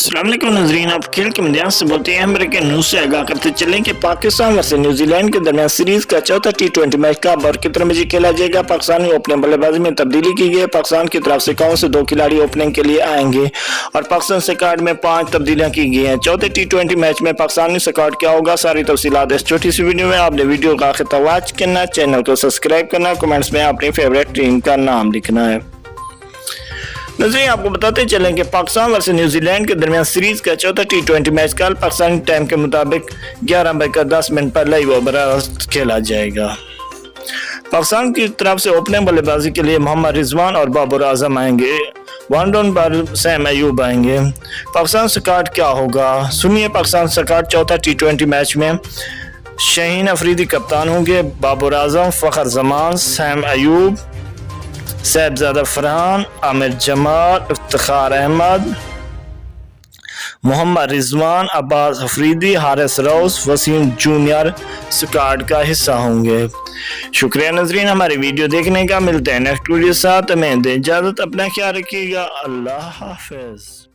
अस्सलाम वालेकुम नाज़रीन, आप खेल के मैदान से बोलते हैं। अमेरिकन न्यूज़ से आगाह करते चलें कि पाकिस्तान वर्सेस न्यूजीलैंड के दरमियान सीरीज का चौथा T20 मैच कब और कितने बजे खेला जाएगा। पाकिस्तान में ओपनिंग बल्लेबाजी में तब्दीली की गई है। पाकिस्तान की तरफ से कौन से 2 खिलाड़ी ओपनिंग के लिए आएंगे और पाकिस्तान स्क्वाड में 5 तब्दीलियां की गई हैं। चौथे T20 मैच में पाकिस्तानी स्क्वाड क्या होगा, सारी तफसीलात इस छोटी सी वीडियो में। आपने वीडियो का आखिर तक वॉच करना, चैनल को सब्सक्राइब करना, कमेंट्स में अपनी फेवरेट टीम का नाम लिखना है। नजरिए आपको बताते चलें कि पाकिस्तान वर्सेस न्यूजीलैंड के दरमियान सीरीज का चौथा T20 मैच कल पाकिस्तानी टाइम के मुताबिक 11:10 पर लाइव ओवर खेला जाएगा। पाकिस्तान की तरफ से ओपनिंग बल्लेबाजी के लिए मोहम्मद रिजवान और बाबर आजम आएंगे। वन डाउन पर सैम अयूब आएंगे। पाकिस्तान स्क्वाड क्या होगा, सुनिए। पाकिस्तान स्क्वाड चौथा T20 मैच में शाहीन अफरीदी कप्तान होंगे। बाबर आजम, फखर जमान, सैम अयूब, साहिबजादा फरहान, आमिर जमाल, इफ्तिखार अहमद, मोहम्मद रिजवान, अब्बास अफरीदी, हारिस रऊस, वसीम जूनियर स्क्वाड का हिस्सा होंगे। शुक्रिया नाज़रीन हमारी वीडियो देखने का। मिलते हैं नेक्स्ट वीडियो साथ। हमें दे इजाज़त, अपना ख्याल रखिएगा। अल्लाह हाफिज़।